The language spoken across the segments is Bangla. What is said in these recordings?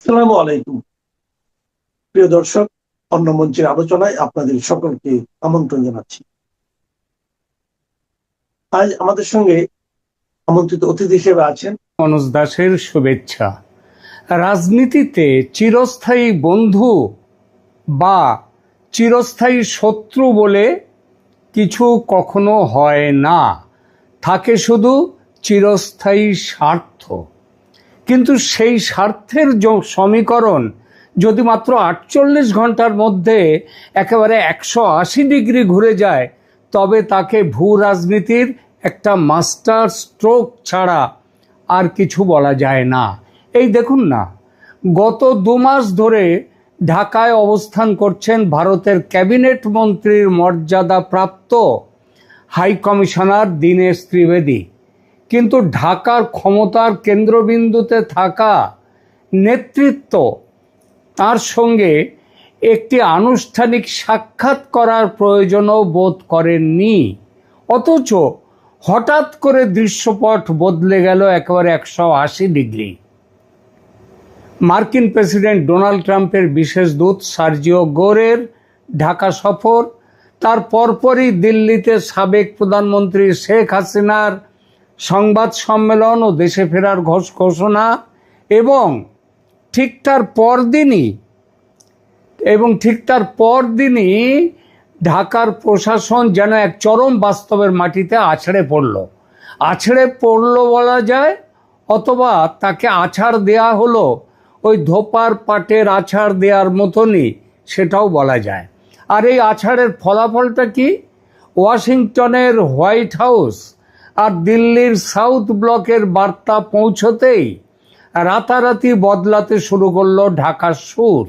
আসসালামু আলাইকুম। প্রিয় দর্শক, অন্য মঞ্চের আলোচনায় আপনাদের সকলকে আমন্ত্রণ জানাচ্ছি। আজ আমাদের সঙ্গে আমন্ত্রিত অতিথি হিসেবে আছেন মনোজ দাসের শুভেচ্ছা। রাজনীতিতে চিরস্থায়ী বন্ধু বা চিরস্থায়ী শত্রু বলে কিছু কখনো হয় না, থাকে শুধু চিরস্থায়ী স্বার্থ। কিন্তু সেই স্বার্থের সমীকরণ যদি মাত্র 48 ঘন্টার মধ্যে একেবারে 180 ডিগ্রি ঘুরে যায়, তবে তাকে ভূ রাজনীতির একটা মাস্টার স্ট্রোক ছাড়া আর কিছু বলা যায় না। এই দেখুন না, গত 2 মাস ধরে ঢাকায় অবস্থান করছেন ভারতের ক্যাবিনেট মন্ত্রীর মর্যাদাপ্রাপ্ত হাই কমিশনার দীনেশ ত্রিবেদী। কিন্তু ঢাকার ক্ষমতার কেন্দ্রবিন্দুতে থাকা নেতৃত্ব তার সঙ্গে একটি আনুষ্ঠানিক সাক্ষাৎ করার প্রয়োজনও বোধ করেননি। অথচ হঠাৎ করে দৃশ্যপট বদলে গেল একেবারে 180 ডিগ্রি। মার্কিন প্রেসিডেন্ট ডোনাল্ড ট্রাম্পের বিশেষ দূত সার্জিও গোরের ঢাকা সফর, তার পরপরই দিল্লিতে সাবেক প্রধানমন্ত্রী শেখ হাসিনার সংবাদ সম্মেলন ও দেশে ফেরার ঘোষণা, এবং ঠিক তার পরদিনই ঢাকার প্রশাসন যেন এক চরম বাস্তবের মাটিতে আছড়ে পড়ল বলা যায়, অথবা তাকে আছাড় দেয়া হলো ওই ধোপার পাটের আছাড় দেওয়ার মতনই, সেটাও বলা যায়। আর এই আছাড়ের ফলাফলটা কি? ওয়াশিংটনের হোয়াইট হাউস আর দিল্লির সাউথ ব্লকের বার্তা পৌঁছতেই রাতারাতি বদলাতে শুরু করলো ঢাকার সুর।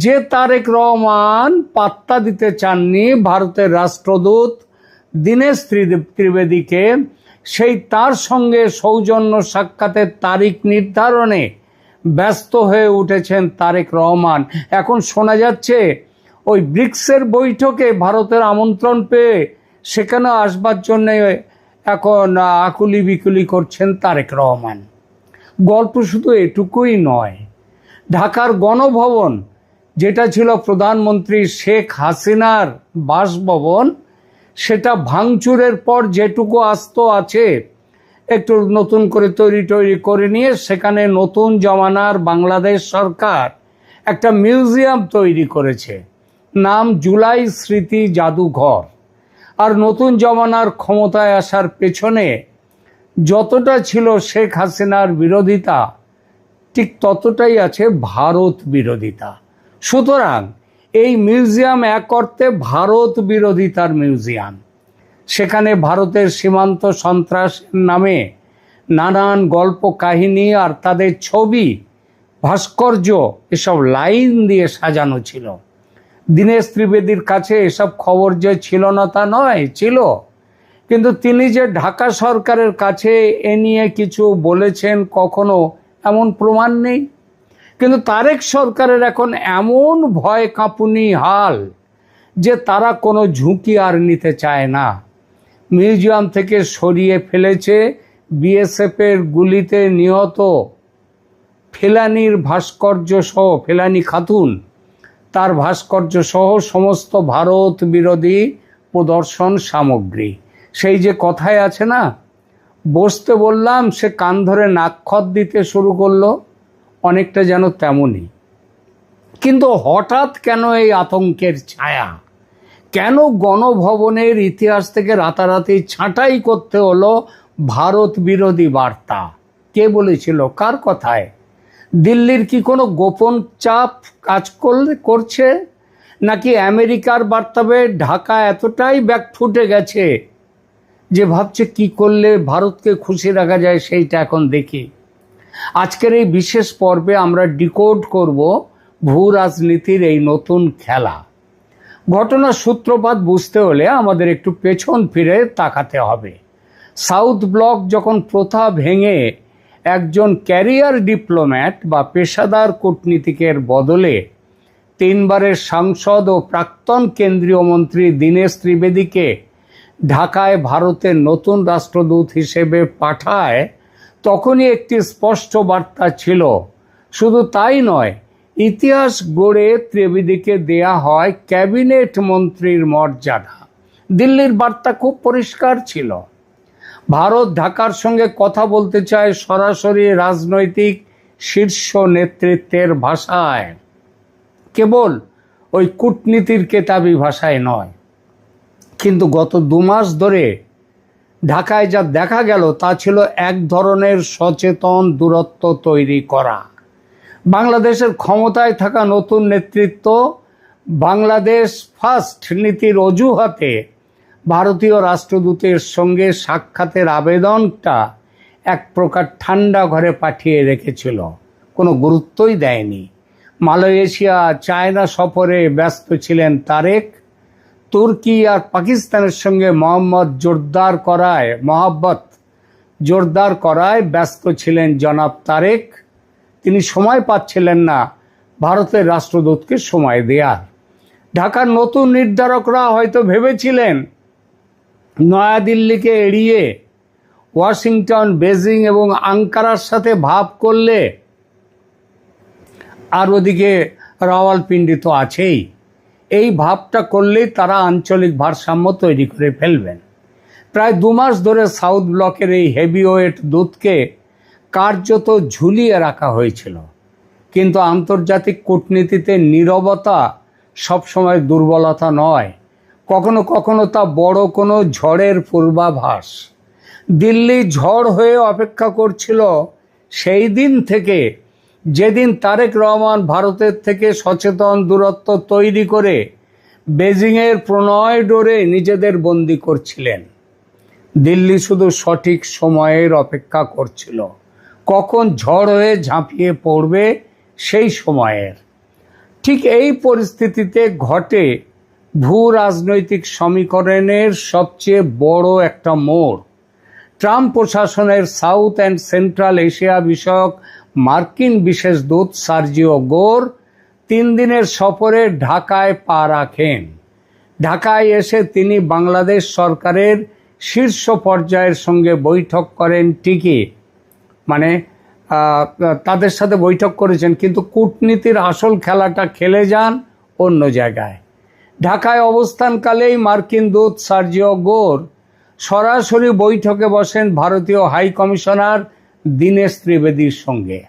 যে তারেক রহমান পাত্তা দিতে চাননি ভারতের রাষ্ট্রদূত দীনেশ ত্রিবেদীকে, সেই তার সঙ্গে সৌজন্য সাক্ষাতের তারিখ নির্ধারণে ব্যস্ত হয়ে উঠেছেন তারেক রহমান। এখন শোনা যাচ্ছে ওই ব্রিক্সের বৈঠকে ভারতের আমন্ত্রণ পেয়ে সেখানে আসবার জন্য এখন আকুলি বিকুলি করছেন তারেক রহমান। গল্প শুধু এটুকুই নয়, ঢাকার গণভবন, যেটা ছিল প্রধানমন্ত্রী শেখ হাসিনার বাসভবন, সেটা ভাঙচুরের পর যেটুকু আস্ত আছে একটু নতুন করে তৈরি করে নিয়ে সেখানে নতুন জমানার বাংলাদেশ সরকার একটা মিউজিয়াম তৈরি করেছে, নাম জুলাই স্মৃতি জাদুঘর। আর নতুন জমানার ক্ষমতায় আসার পেছনে যতটা ছিল শেখ হাসিনার বিরোধিতা, ঠিক ততটাই আছে ভারত বিরোধিতা। সুতরাং এই মিউজিয়াম এক অর্থে ভারত বিরোধিতার মিউজিয়াম। সেখানে ভারতের সীমান্ত সন্ত্রাসের নামে নানান গল্প কাহিনী আর তাদের ছবি, ভাস্কর্য, এসব লাইন দিয়ে সাজানো ছিল। দীনেশ ত্রিবেদীর কাছে এসব খবর যে ছিল না তা নয়, ছিল। কিন্তু তিনি যে ঢাকা সরকারের কাছে এ নিয়ে কিছু বলেছেন কখনো, এমন প্রমাণ নেই। কিন্তু তারেক সরকারের এখন এমন ভয় কাঁপুনি হাল যে তারা কোনো ঝুঁকি আর নিতে চায় না। মিউজিয়াম থেকে সরিয়ে ফেলেছে বিএসএফের গুলিতে নিহত ফেলানীর ভাস্কর্য সহ, ফেলানী খাতুন, তার ভাস্কর্য সহ সমস্ত ভারত বিরোধী প্রদর্শন সামগ্রী। সেই যে কথায় আছে না, বসতে বললাম সে কান ধরে নাকখত দিতে শুরু করলো, অনেকটা যেন তেমনই। কিন্তু হঠাৎ কেন এই আতঙ্কের ছায়া? কেন গণভবনের ইতিহাস থেকে রাতারাতি ছাঁটাই করতে হলো ভারত বিরোধী বার্তা? কে বলেছিল, কার কথায়? দিল্লির কি কোনো গোপন চাপ কাজ করছে, নাকি আমেরিকার বার্তাবে ঢাকা এতটাই ব্যাকফুটে গেছে যে ভাবছে কি করলে ভারতকে খুশি রাখা যায় সেইটা এখন দেখি। আজকের এই বিশেষ পর্বে আমরা ডিকোড করব ভূ রাজনীতির এই নতুন খেলা। ঘটনার সূত্রপাত বুঝতে হলে আমাদের একটু পেছন ফিরে তাকাতে হবে। সাউথ ব্লক যখন প্রথা ভেঙে একজন ক্যারিয়ার ডিপ্লোম্যাট বা পেশাদার কূটনীতিকের বদলে 3 বারের সাংসদ ও প্রাক্তন কেন্দ্রীয় মন্ত্রী দীনেশ ত্রিবেদীকে ঢাকায় ভারতের নতুন রাষ্ট্রদূত হিসেবে পাঠায়, তখনই একটি স্পষ্ট বার্তা ছিল, শুধু তাই নয়, ইতিহাস গড়ে ত্রিবেদীকে দেয়া হয় ক্যাবিনেট মন্ত্রীর মর্যাদা। দিল্লির বার্তা খুব পরিষ্কার ছিল। ভারত ঢাকার সঙ্গে কথা বলতে চায় সরাসরি রাজনৈতিক শীর্ষ নেতৃত্বের ভাষায়, কেবল ওই কূটনীতির কেতাবি ভাষায় নয়। কিন্তু গত 2 মাস ধরে ঢাকায় যা দেখা গেল তা ছিল এক ধরনের সচেতন দূরত্ব তৈরি করা। বাংলাদেশের ক্ষমতায় থাকা নতুন নেতৃত্ব বাংলাদেশ ফার্স্ট নীতির অজুহাতে ভারতীয় রাষ্ট্রদূতের সঙ্গে সাক্ষাতের আবেদনটা এক প্রকার ঠান্ডা ঘরে পাঠিয়ে রেখেছিল, কোনো গুরুত্বই দেয়নি। মালয়েশিয়া, চায়না সফরে ব্যস্ত ছিলেন তারেক। তুর্কি আর পাকিস্তানের সঙ্গে মহব্বত জোরদার করায় ব্যস্ত ছিলেন জনাব তারেক। তিনি সময় পাচ্ছিলেন না ভারতের রাষ্ট্রদূতকে সময় দেয়ার। ঢাকার নতুন নির্ধারকরা হয়তো ভেবেছিলেন নয়াদিল্লিকে এড়িয়ে ওয়াশিংটন, বেজিং এবং আঙ্কারার সাথে ভাব করলে, আর ওদিকে রাওয়ালপিন্ডি তো আছেই, এই ভাবটা করলেই তারা আঞ্চলিক ভারসাম্য তৈরি করে ফেলবেন। প্রায় 2 মাস ধরে সাউথ ব্লকের এই হেভিওয়েট দূতকে কার্যত ঝুলিয়ে রাখা হয়েছিল। কিন্তু আন্তর্জাতিক কূটনীতিতে নীরবতা সবসময় দুর্বলতা নয়, কখনো কখনো তা বড় কোনো ঝড়ের পূর্বাভাস। দিল্লি ঝড় হয়ে অপেক্ষা করছিল সেই দিন থেকে যেদিন তারেক রহমান ভারতের থেকে সচেতন দূরত্ব তৈরি করে বেজিংয়ের প্রণয় ডোরে নিজেদের বন্দী করছিলেন। দিল্লি শুধু সঠিক সময়ের অপেক্ষা করছিল, কখন ঝড় হয়ে ঝাঁপিয়ে পড়বে সেই সময়ের। ঠিক এই পরিস্থিতিতে ঘটে ভূ রাজনৈতিক সমীকরণের সবচেয়ে বড় একটা মোড়। ট্রাম্প প্রশাসনের সাউথ অ্যান্ড সেন্ট্রাল এশিয়া বিষয়ক মার্কিন বিশেষ দূত সার্জিও গোর 3 দিনের সফরে ঢাকায় পা রাখেন। ঢাকায় এসে তিনি বাংলাদেশ সরকারের শীর্ষ পর্যায়ের সঙ্গে বৈঠক করেন ঠিকই, মানে তাদের সাথে বৈঠক করেছেন, কিন্তু কূটনীতির আসল খেলাটা খেলে যান অন্য জায়গায়। ঢাকায় অবস্থানকালেই মার্কিন দূত সার্জিও গোর সরাসরি বৈঠকে বসেন ভারতীয় হাই কমিশনার দীনেশ ত্রিবেদীর সঙ্গে।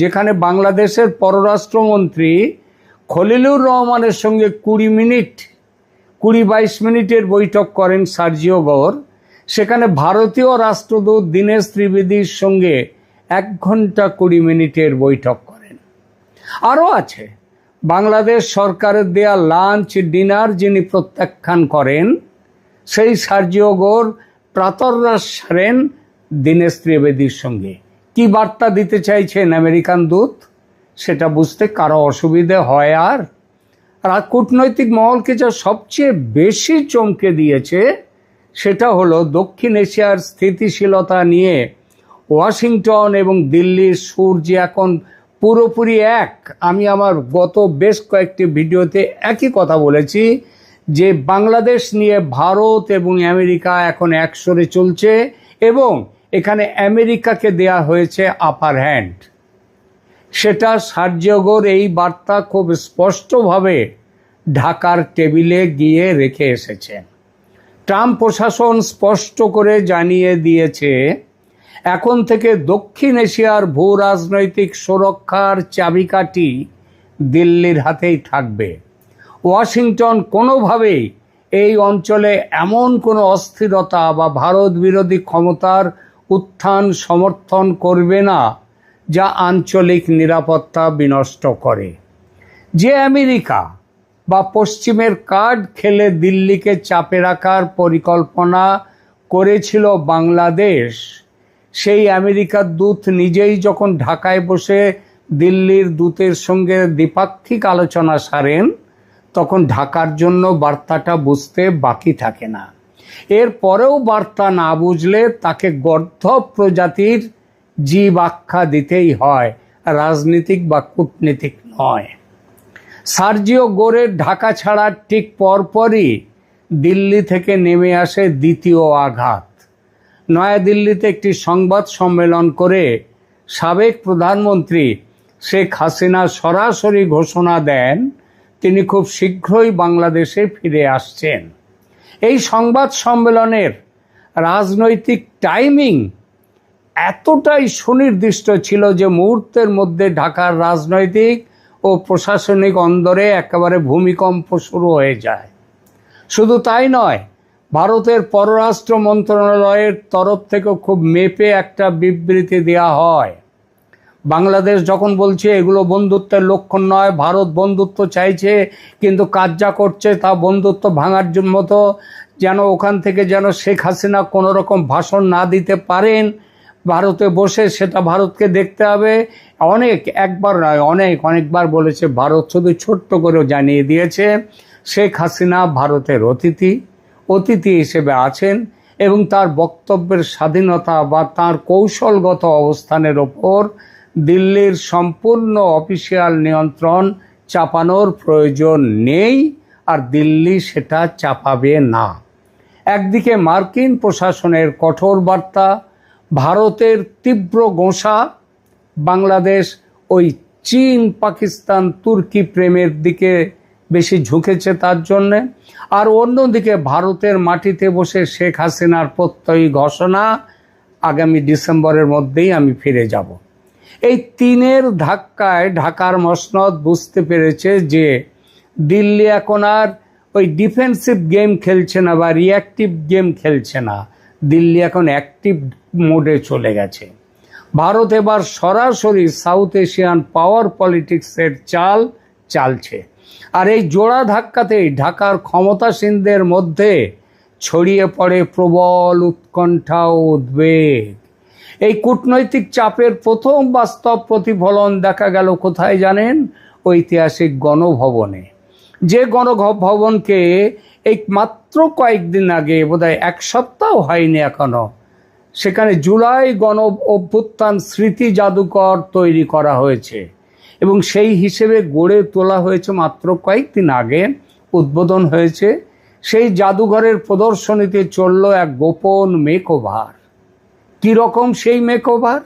যেখানে বাংলাদেশের পররাষ্ট্রমন্ত্রী খলিলুর রহমানের সঙ্গে 20-22 মিনিটের বৈঠক করেন সার্জিও গোর, সেখানে ভারতীয় রাষ্ট্রদূত দীনেশ ত্রিবেদীর সঙ্গে 1 ঘন্টা 20 মিনিটের বৈঠক করেন। আরও আছে, বাংলাদেশ সরকারের দেয়া লাঞ্চ ডিনার যিনি প্রত্যাখ্যান করেন, সেই সার্জিও গোর প্রাতরাশ সারেন দীনেশ ত্রিবেদীর সঙ্গে। কি বার্তা দিতে চাইছেন আমেরিকান দূত, সেটা বুঝতে কারো অসুবিধে হয়? আর কূটনৈতিক মহলকে যা সবচেয়ে বেশি চমকে দিয়েছে সেটা হলো দক্ষিণ এশিয়ার স্থিতিশীলতা নিয়ে ওয়াশিংটন এবং দিল্লির সুর যে এখন পুরোপুরি এক। আমি আমার গত বেশ কয়েকটি ভিডিওতে একই কথা বলেছি যে বাংলাদেশ নিয়ে ভারত এবং আমেরিকা এখন একসরে চলছে এবং এখানে আমেরিকাকে দেয়া হয়েছে আপার হ্যান্ড। সেটা সার্জিও গোর এই বার্তা খুব স্পষ্টভাবে ঢাকার টেবিলে গিয়ে রেখে এসেছেন। ট্রাম্প প্রশাসন স্পষ্ট করে জানিয়ে দিয়েছে এখন থেকে দক্ষিণ এশিয়ার ভূ রাজনৈতিক সুরক্ষার চাবিকাঠি দিল্লির হাতেই থাকবে। ওয়াশিংটন কোনোভাবেই এই অঞ্চলে এমন কোনো অস্থিরতা বা ভারত বিরোধী ক্ষমতার উত্থান সমর্থন করবে না যা আঞ্চলিক নিরাপত্তা বিনষ্ট করে। যে আমেরিকা বা পশ্চিমের কার্ড খেলে দিল্লিকে চাপে রাখার পরিকল্পনা করেছিল বাংলাদেশ, সেই আমেরিকার দূত নিজেই যখন ঢাকায় বসে দিল্লির দূতের সঙ্গে দ্বিপাক্ষিক আলোচনা সারেন, তখন ঢাকার জন্য বার্তাটা বুঝতে বাকি থাকে না। এর পরেও বার্তা না বুঝলে তাকে গর্দভ প্রজাতির জীব আখ্যা দিতেই হয়, রাজনীতিক বা কূটনীতিক নয়। সার্জিও গোরের ঢাকা ছাড়ার ঠিক পরপরই দিল্লি থেকে নেমে আসে দ্বিতীয় আঘাত। নয়াদিল্লিতে একটি সংবাদ সম্মেলন করে সাবেক প্রধানমন্ত্রী শেখ হাসিনা সরাসরি ঘোষণা দেন তিনি খুব শীঘ্রই বাংলাদেশে ফিরে আসছেন। এই সংবাদ সম্মেলনের রাজনৈতিক টাইমিং এতটাই সুনির্দিষ্ট ছিল যে মুহূর্তের মধ্যে ঢাকার রাজনৈতিক ও প্রশাসনিক অন্দরে একেবারে ভূমিকম্প শুরু হয়ে যায়। শুধু তাই নয়, ভারতের পররাষ্ট্র মন্ত্রণালয়ের তরফ থেকেও খুব মেপে একটা বিবৃতি দেওয়া হয়। বাংলাদেশ যখন বলছে এগুলো বন্ধুত্বের লক্ষণ নয়, ভারত বন্ধুত্ব চাইছে কিন্তু কাজ যা করছে তা বন্ধুত্ব ভাঙার মতো, যেন ওখান থেকে যেন শেখ হাসিনা কোনো রকম ভাষণ না দিতে পারেন, ভারতে বসে সেটা ভারতকে দেখতে হবে। একবার নয় অনেকবার বলেছে ভারত, শুধু ছোট্ট করেও জানিয়ে দিয়েছে শেখ হাসিনা ভারতের অতিথি হিসেবে আছেন এবং তার বক্তব্যের স্বাধীনতা বা তার কৌশলগত অবস্থানের ওপর দিল্লির সম্পূর্ণ অফিসিয়াল নিয়ন্ত্রণ চাপানোর প্রয়োজন নেই, আর দিল্লি সেটা চাপাবে না। একদিকে মার্কিন প্রশাসনের কঠোর বার্তা, ভারতের তীব্র গোঁসা, বাংলাদেশ ওই চীন পাকিস্তান তুর্কি প্রেমের দিকে বেশি ঝুঁকেছে তার জন্যে, আর অন্যদিকে ভারতের মাটিতে বসে শেখ হাসিনার প্রত্যয়ী ঘোষণা আগামী ডিসেম্বরের মধ্যেই আমি ফিরে যাব। এই তিনের ধাক্কায় ঢাকার মসনদ বুঝতে পেরেছে যে দিল্লি এখন আর ওই ডিফেন্সিভ গেম খেলছে না বা রিঅ্যাক্টিভ গেম খেলছে না, দিল্লি এখন অ্যাক্টিভ মোডে চলে গেছে। ভারত এবার সরাসরি সাউথ এশিয়ান পাওয়ার পলিটিক্সের চাল চালছে, আর এই জোড়া ধাক্কাতেই ঢাকার ক্ষমতাসীনদের মধ্যে ছড়িয়ে পড়ে প্রবল উৎকণ্ঠা ও উদ্বেগ। এই কূটনৈতিক চাপের প্রথম বাস্তব প্রতিফলন দেখা গেল কোথায় জানেন? ঐতিহাসিক গণভবনে। যে গণভবনকে এই মাত্র কয়েকদিন আগে, বোধহয় এক সপ্তাহ হয়নি এখনো, সেখানে জুলাই গণ অভ্যুত্থান স্মৃতি জাদুঘর তৈরি করা হয়েছে এবং সেই হিসেবে গড়ে তোলা হয়েছে মাত্র কয়েকদিন আগে, উদ্বোধন হয়েছে। সেই জাদুঘরের প্রদর্শনীতে চলল এক গোপন মেকওভার। কীরকম সেই মেকওভার?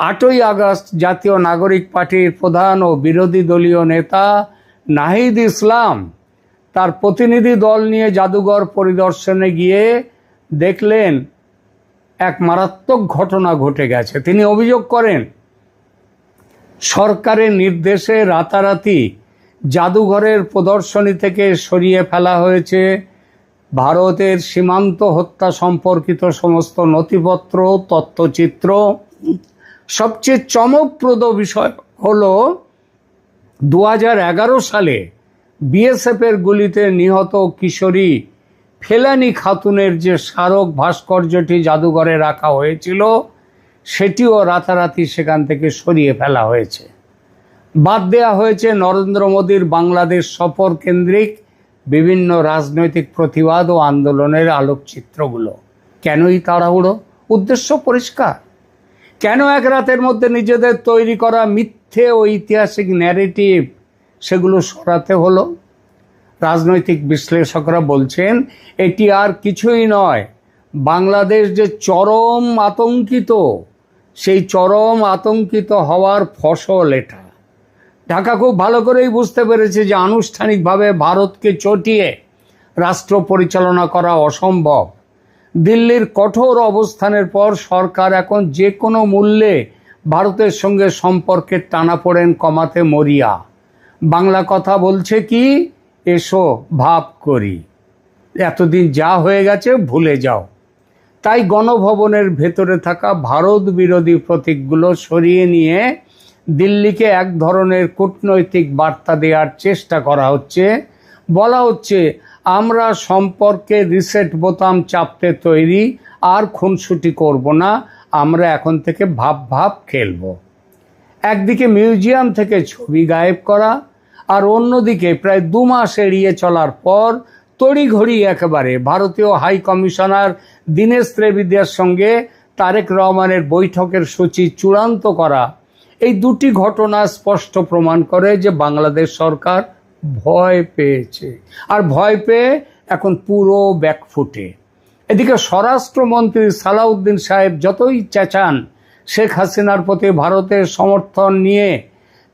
8ই আগস্ট জাতীয় নাগরিক পার্টির প্রধান ও বিরোধী দলীয় নেতা নাহিদ ইসলাম তার প্রতিনিধি দল নিয়ে জাদুঘর পরিদর্শনে গিয়ে দেখলেন এক মারাত্মক ঘটনা ঘটে গেছে। তিনি অভিযোগ করেন সরকারের নির্দেশে রাতারাতি জাদুঘরের প্রদর্শনী থেকে সরিয়ে ফেলা হয়েছে ভারতের সীমান্ত হত্যা সম্পর্কিত সমস্ত নথিপত্র, তথ্যচিত্র। সবচেয়ে চমকপ্রদ বিষয় হলো 2011 সালে বিএসএফের গুলিতে নিহত কিশোরী ফেলানি খাতুনের যে স্মারক ভাস্কর্যটি জাদুঘরে রাখা হয়েছিল সেটিও রাতারাতি সেখান থেকে সরিয়ে ফেলা হয়েছে। বাদ দেওয়া হয়েছে নরেন্দ্র মোদীর বাংলাদেশ সফর কেন্দ্রিক বিভিন্ন রাজনৈতিক প্রতিবাদ ও আন্দোলনের আলোকচিত্রগুলো। কেনই তাড়াহুড়ো? উদ্দেশ্য পরিষ্কার। কেন এক রাতের মধ্যে নিজেদের তৈরি করা মিথ্যে ও ঐতিহাসিক ন্যারেটিভ সেগুলো সরাতে হলো? রাজনৈতিক বিশ্লেষকরা বলছেন এটি আর কিছুই নয়, বাংলাদেশ যে চরম আতঙ্কিত, সেই চরম আতঙ্কিত হওয়ার ফসল এটা। ঢাকা খুব ভালো করেই বুঝতে পেরেছে যে আনুষ্ঠানিকভাবে ভারতকে চটিয়ে রাষ্ট্র পরিচালনা করা অসম্ভব। দিল্লির কঠোর অবস্থানের পর সরকার এখন যে কোনো মূল্যে ভারতের সঙ্গে সম্পর্কের টানাপোড়েন কমাতে মরিয়া। বাংলা কথা বলছে কি, এসো ভাব করি, এতদিন যা হয়ে গেছে ভুলে যাও। তাই গণভবনের ভেতরে থাকা ভারত বিরোধী প্রতীকগুলো সরিয়ে নিয়ে দিল্লিকে এক ধরনের কূটনৈতিক বার্তা দেওয়ার চেষ্টা করা হচ্ছে। বলা হচ্ছে আমরা সম্পর্কে রিসেট বোতাম চাপতে তৈরি, আর খুনসুটি করব না, আমরা এখন থেকে ভাব খেলব। একদিকে মিউজিয়াম থেকে ছবি গায়েব করা, আর অন্যদিকে প্রায় 2 মাস এড়িয়ে চলার পর তড়িঘড়ি একেবারে ভারতীয় হাই কমিশনার দীনেশ ত্রিবেদীর সঙ্গে তারেক রহমানের বৈঠকের সূচি চূড়ান্ত করা, এই দুটি ঘটনা স্পষ্ট প্রমাণ করে যে বাংলাদেশ সরকার ভয় পেয়েছে, আর ভয় পেয়ে এখন পুরো ব্যাকফুটে। এদিকে স্বরাষ্ট্রমন্ত্রী সালাউদ্দিন সাহেব যতই চেঁচান শেখ হাসিনার প্রতি ভারতের সমর্থন নিয়ে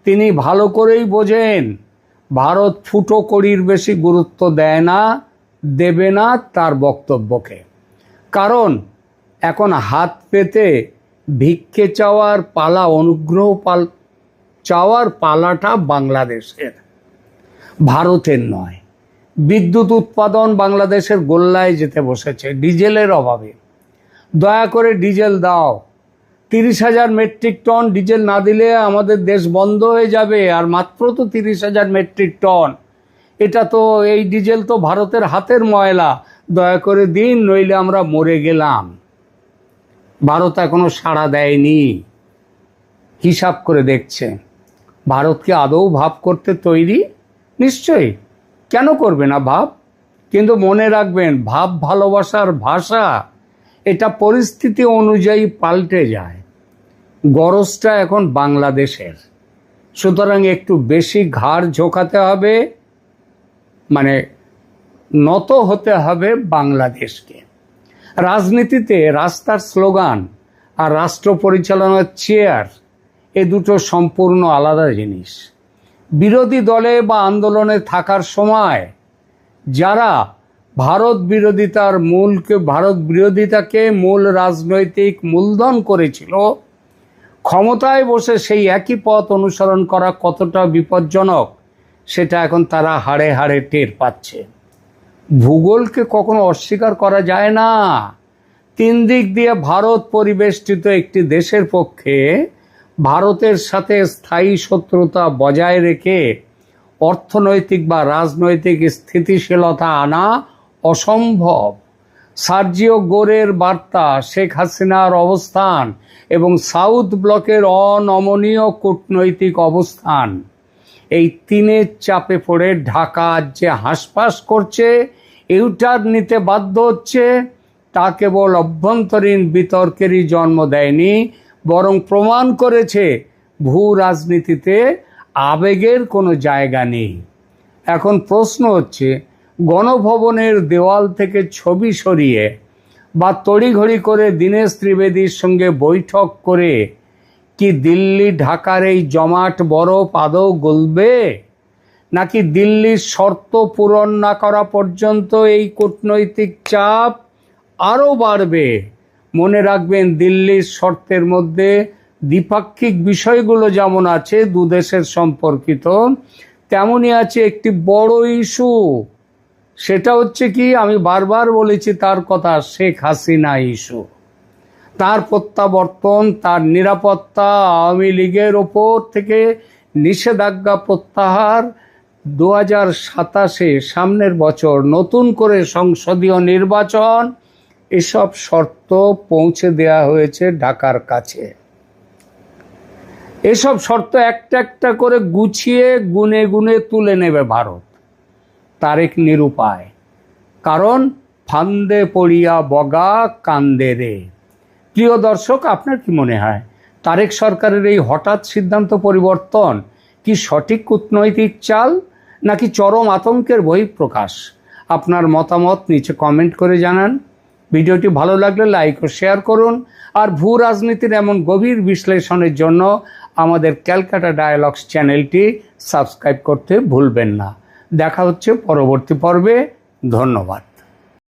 তিনি ভালো করেই বোঝেন ভারত ফুটো কড়ির বেশি গুরুত্ব দেয় না, দেবে না তার বক্তব্যকে। কারণ এখন হাত পেতে ভিক্ষে চাওয়ার পালা, অনুগ্রহ চাওয়ার পালাটা বাংলাদেশের, ভারতের নয়। বিদ্যুৎ উৎপাদন বাংলাদেশের গোল্লায় যেতে বসেছে ডিজেলের অভাবে। দয়া করে ডিজেল দাও। 30,000 মেট্রিক টন ডিজেল না দিলে আমাদের দেশ বন্ধ হয়ে যাবে। আর মাত্র তো 30,000 মেট্রিক টন। এটা তো, এই ডিজেল তো ভারতের হাতের ময়লা। দয়া করে দিন, নইলে আমরা মরে গেলাম। ভারত এখনো সাড়া দেয়নি, হিসাব করে দেখছে। ভারত কি আদৌ ভাব করতে তৈরি? নিশ্চয়ই, কেন করবে না ভাব? কিন্তু মনে রাখবেন, ভাব ভালোবাসার ভাষা এটা পরিস্থিতি অনুযায়ী পাল্টে যায়। গরজটা এখন বাংলাদেশের, সুতরাং একটু বেশি ঘাড় ঝোঁকাতে হবে, মানে নত হতে হবে বাংলাদেশকে। রাজনীতিতে রাস্তার স্লোগান আর রাষ্ট্র পরিচালনার চেয়ার, এ দুটো সম্পূর্ণ আলাদা জিনিস। বিরোধী দলে বা আন্দোলনে থাকার সময় যারা ভারত বিরোধিতাকে মূল রাজনৈতিক মূলধন করেছিল, ক্ষমতায় বসে সেই একই পথ অনুসরণ করা কতটা বিপজ্জনক সেটা এখন তারা হাড়ে হাড়ে টের পাচ্ছে। ভূগোলকে কখনো অস্বীকার করা যায় না। 3 দিক দিয়ে ভারত পরিবেষ্টিত একটি দেশের পক্ষে ভারতের সাথে স্থায়ী শত্রুতা বজায় রেখে অর্থনৈতিক বা রাজনৈতিক স্থিতিশীলতা আনা অসম্ভব। সার্জিও গোরের বার্তা, শেখ হাসিনার অবস্থান এবং সাউথ ব্লকের অনমনীয় কূটনৈতিক অবস্থান, এই তিনের চাপে পড়ে ঢাকা যে হাঁসফাঁস করছে, ইউটার্ন নিতে বাধ্য হচ্ছে, তা কেবল অভ্যন্তরীণ বিতর্কেরই জন্ম দেয়নি, বরং প্রমাণ করেছে ভূ রাজনীতিতে আবেগের কোনো জায়গা নেই। এখন প্রশ্ন হচ্ছে, গণভবনের দেওয়াল থেকে ছবি সরিয়ে বা তড়িঘড়ি করে দীনেশ ত্রিবেদীর সঙ্গে বৈঠক করে কি দিল্লি ঢাকার এই জমাট বরফ আদৌ গলবে? নাকি দিল্লির শর্ত পূরণ না করা পর্যন্ত এই কূটনৈতিক চাপ আরও বাড়বে? মনে রাখবেন, দিল্লির শর্তের মধ্যে দ্বিপাক্ষিক বিষয়গুলো যেমন আছে দুদেশের সম্পর্কিত, তেমনই আছে একটি বড় ইস্যু। সেটা হচ্ছে কি, আমি বারবার বলেছি তার কথা, শেখ হাসিনা ইস্যু। তার প্রত্যাবর্তন, তার নিরাপত্তা, আওয়ামী লীগের ওপর থেকে নিষেধাজ্ঞা প্রত্যাহার, 2027 সামনের বছর নতুন করে সংসদীয় নির্বাচন, এসব শর্ত পৌঁছে দেয়া হয়েছে ঢাকার কাছে। এসব শর্ত একটা একটা করে গুছিয়ে গুনে গুনে তুলে নেবে ভারত। তারেক নিরুপায়, কারণ ফান্দে পড়িয়া বগা কান্দে রে। প্রিয় দর্শক, আপনার কি মনে হয় তারেক সরকারের এই হঠাৎ সিদ্ধান্ত পরিবর্তন কি সঠিক কূটনৈতিক চাল, নাকি চরম আতঙ্কের বহিঃপ্রকাশ? আপনার মতামত নিচে কমেন্ট করে জানান। ভিডিওটি ভালো লাগলে লাইক ও শেয়ার করুন। আর ভূ রাজনীতির এমন গভীর বিশ্লেষণের জন্য আমাদের ক্যালকাটা ডায়ালগস চ্যানেলটি সাবস্ক্রাইব করতে ভুলবেন না। দেখা হচ্ছে পরবর্তী পর্বে। ধন্যবাদ।